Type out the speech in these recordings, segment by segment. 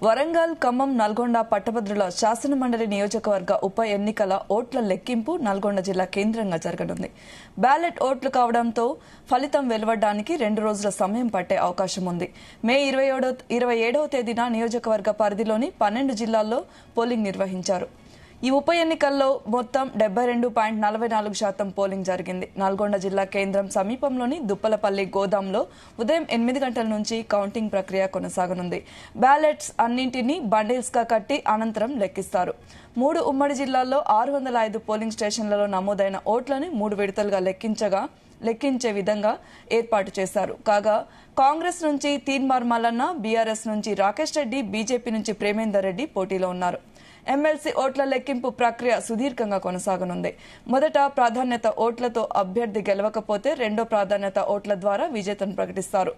వరంగల్, ఖమ్మం, నల్గొండ పట్టభద్రుల శాసనమండలి నియోజకవర్గ ఉప ఎన్నికల ఓట్ల లెక్కింపు నల్గొండ జిల్లా కేంద్రంగా జరగనుంది. బ్యాలెట్ ఓట్లు కావడంతో ఫలితం వెలువడడానికి 2 రోజుల సమయం పట్టే అవకాశం ఉంది. మే 27వ తేదీన నియోజకవర్గ పరిధిలోని 12 జిల్లాల్లో పోలింగ్ నిర్వహించారు. ఈ ఉప ఎన్నికల్లో మొత్తం 72.44% పోలింగ్ జరిగింది. నల్గొండ జిల్లా కేంద్రం సమీపంలోని దుప్పలపల్లి గోదాంలో ఉదయం 8 గంటల నుంచి కౌంటింగ్ ప్రక్రియ కొనసాగనుంది. బ్యాలెట్స్ అన్నింటినీ బండిల్స్ గా కట్టి అనంతరం లెక్కిస్తారు. 3 ఉమ్మడి జిల్లాల్లో 605 పోలింగ్ స్టేషన్లలో నమోదైన ఓట్లను 3 విడతలుగా లెక్కించే విధంగా ఏర్పాటు చేశారు. కాగా కాంగ్రెస్ నుంచి తీన్మార్ మల్లన్న, బీఆర్ఎస్ నుంచి రాకేష్ రెడ్డి, బీజేపీ నుంచి ప్రేమేందర్ రెడ్డి పోటీలో ఉన్నారు. ఎమ్మెల్సీ ఓట్ల లెక్కింపు ప్రక్రియ సుదీర్ఘంగా కొనసాగనుంది. మొదట ప్రాధాన్యత ఓట్లతో అభ్యర్థి గెలవకపోతే రెండో ప్రాధాన్యత ఓట్ల ద్వారా విజేతను ప్రకటిస్తారు.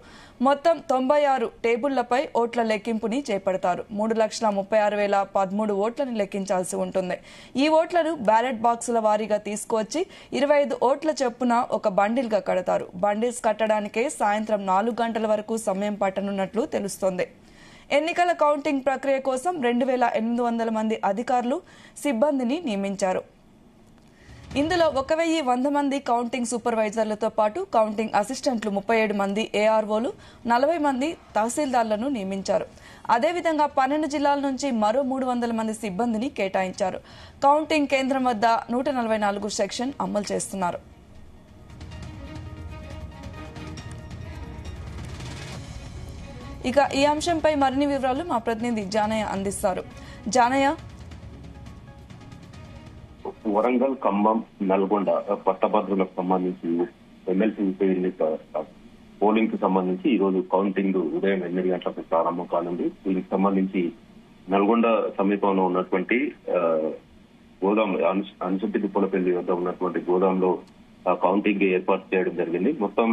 మొత్తం 96 టేబుళ్లపై ఓట్ల లెక్కింపుని చేపడతారు. 3,36,013 ఓట్లను లెక్కించాల్సి ఉంటుంది. ఈ ఓట్లను బ్యాలెట్ బాక్సుల వారీగా తీసుకువచ్చి 25 ఓట్ల చొప్పున ఒక బండిల్ గా కడతారు. బండిల్స్ కట్టడానికే సాయంత్రం 4 గంటల వరకు సమయం పట్టనున్నట్లు తెలుస్తోంది. ఎన్నికల కౌంటింగ్ ప్రక్రియ కోసం 2,800 మంది అధికారులు, సిబ్బందిని నియమించారు. ఇందులో 1,100 మంది కౌంటింగ్ సూపర్వైజర్లతో పాటు కౌంటింగ్ అసిస్టెంట్లు 37 మంది, ఏఆర్ఓలు 40 మంది తహసీల్దార్లను నియమించారు. అదేవిధంగా 12 జిల్లాల నుంచి మరో 300 మంది సిబ్బందిని కేటాయించారు. కౌంటింగ్ కేంద్రం వద్ద 144 సెక్షన్ అమలు చేస్తున్నారు. ఇక ఈ అంశంపై మరిన్ని వివరాలు మా ప్రతినిధి జానయ్య అందిస్తారు. జానయ్య, వరంగల్, ఖమ్మం, నల్గొండ పట్టభద్రులకు సంబంధించి ఎమ్మెల్సీ పోలింగ్ కి సంబంధించి ఈ రోజు కౌంటింగ్ ఉదయం 8 గంటలకు ప్రారంభం కానుంది. దీనికి సంబంధించి నల్గొండ సమీపంలో ఉన్నటువంటి గోదాం అన్సుట్టి దుప్పలపల్లి వద్ద ఉన్నటువంటి గోదాంలో కౌంటింగ్ ఏర్పాటు చేయడం జరిగింది. మొత్తం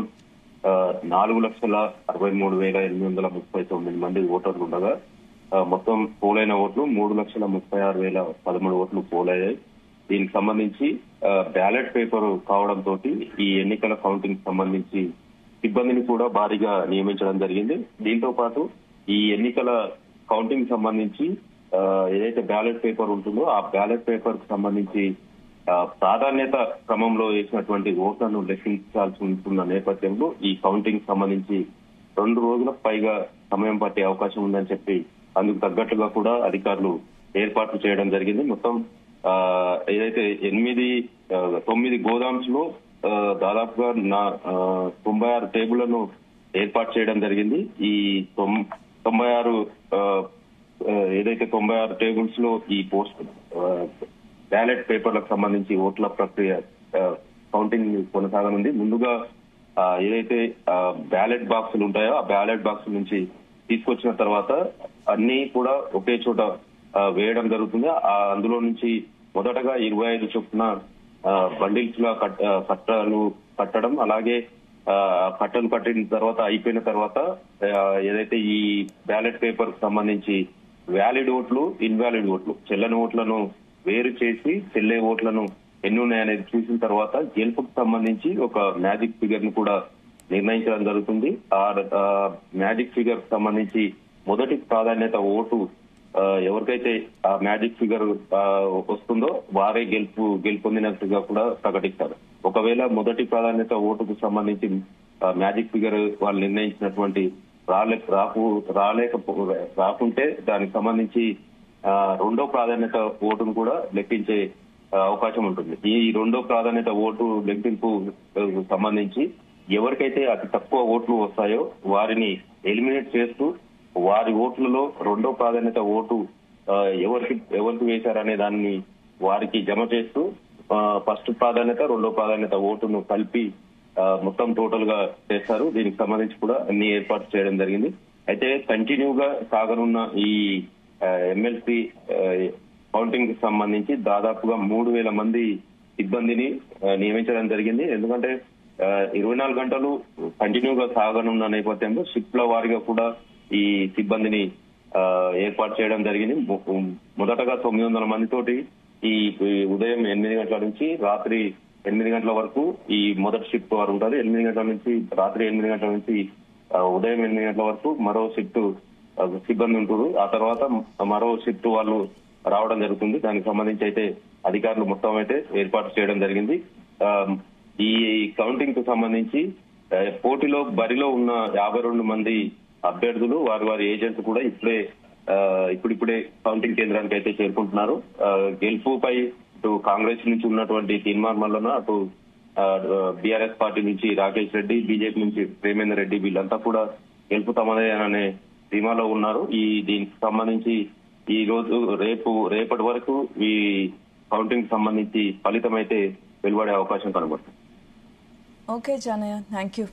4,63,839 మంది ఓటర్లు ఉండగా మొత్తం పోలైన ఓట్లు 3,36,013 ఓట్లు పోలయ్యాయి. దీనికి సంబంధించి బ్యాలెట్ పేపర్ కావడంతో ఈ ఎన్నికల కౌంటింగ్ సంబంధించి సిబ్బందిని కూడా భారీగా నియమించడం జరిగింది. దీంతో పాటు ఈ ఎన్నికల కౌంటింగ్ సంబంధించి ఏదైతే బ్యాలెట్ పేపర్ ఉంటుందో ఆ బ్యాలెట్ పేపర్ కు సంబంధించి ప్రాధాన్యత క్రమంలో వేసినటువంటి ఓట్లను లెక్కించాల్సి ఉంటున్న నేపథ్యంలో ఈ కౌంటింగ్ సంబంధించి 2 రోజులకు పైగా సమయం పట్టే అవకాశం ఉందని చెప్పి అందుకు తగ్గట్టుగా కూడా అధికారులు ఏర్పాట్లు చేయడం జరిగింది. మొత్తం ఏదైతే 9 గోదామ్స్ లో దాదాపుగా 96 టేబుళ్లను ఏర్పాటు చేయడం జరిగింది. ఈ 96 టేబుల్స్ లో ఈ పోస్ట్ బ్యాలెట్ పేపర్లకు సంబంధించి ఓట్ల ప్రక్రియ కౌంటింగ్ కొనసాగనుంది. ముందుగా ఏదైతే బ్యాలెట్ బాక్సులు ఉంటాయో ఆ బ్యాలెట్ బాక్స్ నుంచి తీసుకొచ్చిన తర్వాత అన్ని కూడా ఒకే చోట వేయడం జరుగుతుంది. అందులో నుంచి మొదటగా 25 చొప్పున బండిల్స్ గా కట్టడం, అలాగే కట్టలు కట్టిన తర్వాత అయిపోయిన తర్వాత ఏదైతే ఈ బ్యాలెట్ పేపర్ కు సంబంధించి వ్యాలిడ్ ఓట్లు, ఇన్వాలిడ్ ఓట్లు, చెల్లని ఓట్లను వేరు చేసి చెల్లే ఓట్లను ఎన్ని ఉన్నాయనేది చూసిన తర్వాత గెలుపుకు సంబంధించి ఒక మ్యాజిక్ ఫిగర్ ను కూడా నిర్ణయించడం జరుగుతుంది. ఆ మ్యాజిక్ ఫిగర్ కు సంబంధించి మొదటి ప్రాధాన్యత ఓటు ఎవరికైతే ఆ మ్యాజిక్ ఫిగర్ వస్తుందో వారే గెలుపొందినట్టుగా కూడా ప్రకటిస్తారు. ఒకవేళ మొదటి ప్రాధాన్యత ఓటుకు సంబంధించి మ్యాజిక్ ఫిగర్ వాళ్ళు నిర్ణయించినటువంటి రాకుంటే దానికి సంబంధించి రెండో ప్రాధాన్యత ఓటును కూడా లెక్కించే అవకాశం ఉంటుంది. ఈ రెండో ప్రాధాన్యత ఓటు లెక్కింపు సంబంధించి ఎవరికైతే అతి తక్కువ ఓట్లు వస్తాయో వారిని ఎలిమినేట్ చేస్తూ వారి ఓట్లలో రెండో ప్రాధాన్యత ఓటు ఎవరికి వేశారనే దాన్ని వారికి జమ చేస్తూ ఫస్ట్ ప్రాధాన్యత, రెండో ప్రాధాన్యత ఓటును కలిపి మొత్తం టోటల్ గా చేస్తారు. దీనికి సంబంధించి కూడా అన్ని ఏర్పాటు చేయడం జరిగింది. అయితే కంటిన్యూగా సాగనున్న ఈ ఎమ్మెల్సీ కౌంటింగ్ కి సంబంధించి దాదాపుగా 3,000 మంది సిబ్బందిని నియమించడం జరిగింది. ఎందుకంటే 24 గంటలు కంటిన్యూగా సాగనున్న నేపథ్యంలో షిఫ్ట్ల వారీగా కూడా ఈ సిబ్బందిని ఏర్పాటు చేయడం జరిగింది. మొదటగా 900 మందితోటి ఈ ఉదయం 8 గంటల నుంచి రాత్రి 8 గంటల వరకు ఈ మొదటి షిఫ్ట్ వారు ఉంటారు. 8 గంటల నుంచి రాత్రి 8 గంటల నుంచి ఉదయం 8 గంటల వరకు మరో షిఫ్ట్ సిబ్బంది ఉంటారు. ఆ తర్వాత మరో షిఫ్ట్ వాళ్ళు రావడం జరుగుతుంది. దానికి సంబంధించి అయితే అధికారులు మొత్తం అయితే ఏర్పాటు చేయడం జరిగింది. ఈ కౌంటింగ్ కు సంబంధించి పోటీలో బరిలో ఉన్న 52 మంది అభ్యర్థులు వారి ఏజెంట్స్ కూడా ఇప్పుడిప్పుడే కౌంటింగ్ కేంద్రానికి అయితే చేరుకుంటున్నారు. గెలుపుపై ఇటు కాంగ్రెస్ నుంచి ఉన్నటువంటి తీన్మార్ మల్లన్న, అటు బీఆర్ఎస్ పార్టీ నుంచి రాకేష్ రెడ్డి, బీజేపీ నుంచి ప్రేమేందర్ రెడ్డి వీళ్ళంతా కూడా గెలుపు తమదే అనే ధీమాలో ఉన్నారు. దీనికి సంబంధించి ఈ రోజు రేపటి వరకు ఈ కౌంటింగ్ సంబంధించి ఫలితం అయితే వెలువడే అవకాశం కనబడుతుంది. Okay Janaiah, thank you.